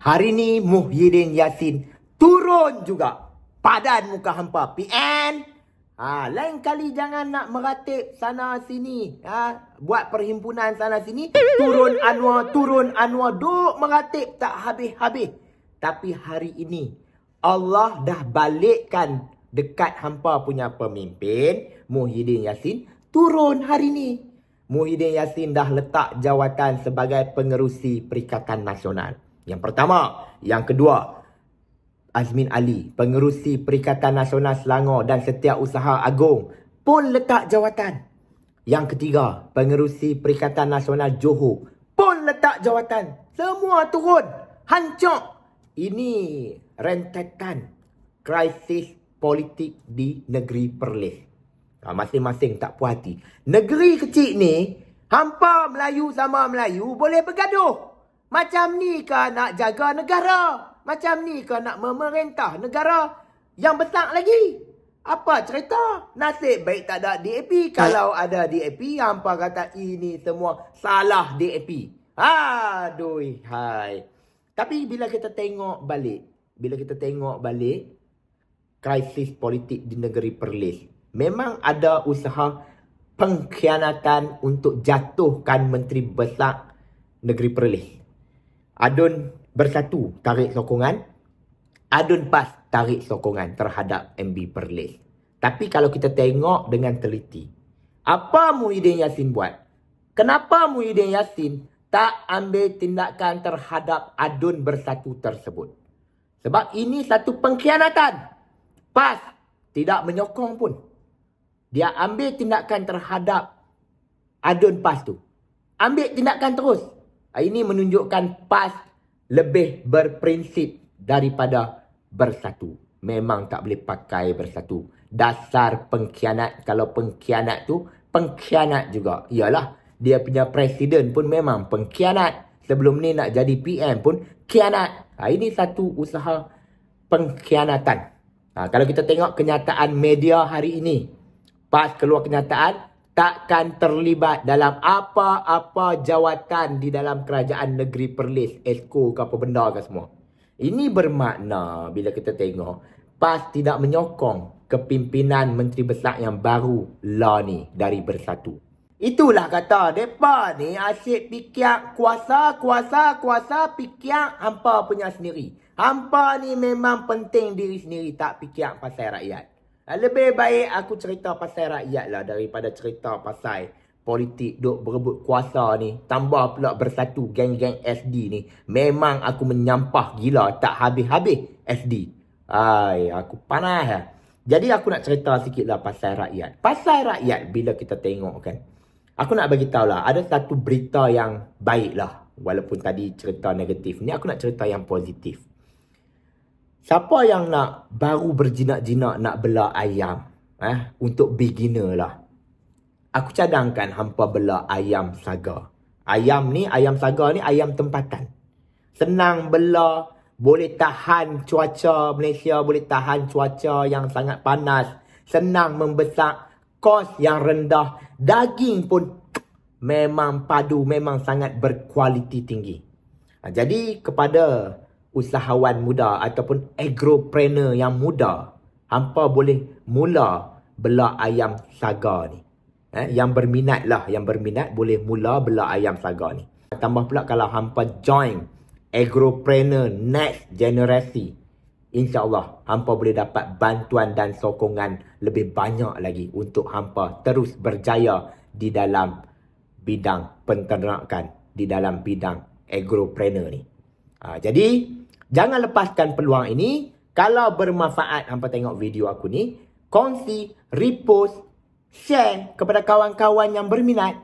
Hari ni Muhyiddin Yassin turun juga padan muka hampa. PN, lain kali jangan nak meratip sana sini. Buat perhimpunan sana sini. Turun Anwar. Duk meratip tak habis-habis. Tapi hari ini Allah dah balikkan dekat hampa punya pemimpin Muhyiddin Yassin turun hari ni. Muhyiddin Yassin dah letak jawatan sebagai pengerusi Perikatan Nasional. Yang pertama. Yang kedua, Azmin Ali, pengerusi Perikatan Nasional Selangor dan Setiausaha Agong pun letak jawatan. Yang ketiga, pengerusi Perikatan Nasional Johor pun letak jawatan. Semua turun. Hancur. Ini rentetan krisis politik di negeri Perlis. Masing-masing tak puas hati. Negeri kecil ni, hampa Melayu sama Melayu boleh bergaduh. Macam ni ke nak jaga negara? Macam ni ke nak memerintah negara yang besar lagi? Apa cerita? Nasib baik tak ada DAP. Kalau ada DAP, hampa kata ini semua salah DAP. Aduh, hai. Tapi bila kita tengok balik krisis politik di negeri Perlis, memang ada usaha pengkhianatan untuk jatuhkan Menteri Besar Negeri Perlis. Adun Bersatu tarik sokongan, Adun PAS tarik sokongan terhadap MB Perlis. Tapi kalau kita tengok dengan teliti, apa Muhyiddin Yassin buat? Kenapa Muhyiddin Yassin tak ambil tindakan terhadap Adun Bersatu tersebut? Sebab ini satu pengkhianatan. PAS tidak menyokong pun. Dia ambil tindakan terhadap Adun PAS tu. Ambil tindakan terus. Ini menunjukkan PAS lebih berprinsip daripada Bersatu. Memang tak boleh pakai Bersatu. Dasar pengkhianat. Kalau pengkhianat tu, pengkhianat juga. Iyalah, dia punya presiden pun memang pengkhianat. Sebelum ni nak jadi PM pun khianat. Ini satu usaha pengkhianatan. Kalau kita tengok kenyataan media hari ini, PAS keluar kenyataan takkan terlibat dalam apa-apa jawatan di dalam kerajaan negeri Perlis, Esko ke apa benda ke semua. Ini bermakna bila kita tengok PAS tidak menyokong kepimpinan Menteri Besar yang baru lah ni dari Bersatu. Itulah kata mereka ni asyik fikir kuasa fikir hampa punya sendiri. Hampa ni memang penting diri sendiri, tak fikir pasal rakyat. Lebih baik aku cerita pasal rakyat lah daripada cerita pasal politik duk berebut kuasa ni. Tambah pula Bersatu, geng-geng SD ni. Memang aku menyampah gila tak habis-habis SD. Aku panas lah. Jadi aku nak cerita sikit lah pasal rakyat. Pasal rakyat bila kita tengok kan. Aku nak bagi tahu lah, ada satu berita yang baik lah. Walaupun tadi cerita negatif. Ni aku nak cerita yang positif. Siapa yang nak baru berjinak-jinak nak bela ayam, untuk beginner lah. Aku cadangkan hampa bela ayam saga. Ayam saga ni ayam tempatan. Senang bela, boleh tahan cuaca Malaysia, boleh tahan cuaca yang sangat panas. Senang membesar, kos yang rendah. Daging pun memang padu, memang sangat berkualiti tinggi. Jadi kepada usahawan muda ataupun agropreneur yang muda, hampa boleh mula bela ayam saga ni. Yang berminat boleh mula bela ayam saga ni. Tambah pula kalau hampa join agropreneur next generasi, insya-Allah hampa boleh dapat bantuan dan sokongan lebih banyak lagi untuk hampa terus berjaya di dalam bidang penternakan, di dalam bidang agropreneur ni. Jadi jangan lepaskan peluang ini. Kalau bermanfaat hampa tengok video aku ni, kongsi, repost, share kepada kawan-kawan yang berminat.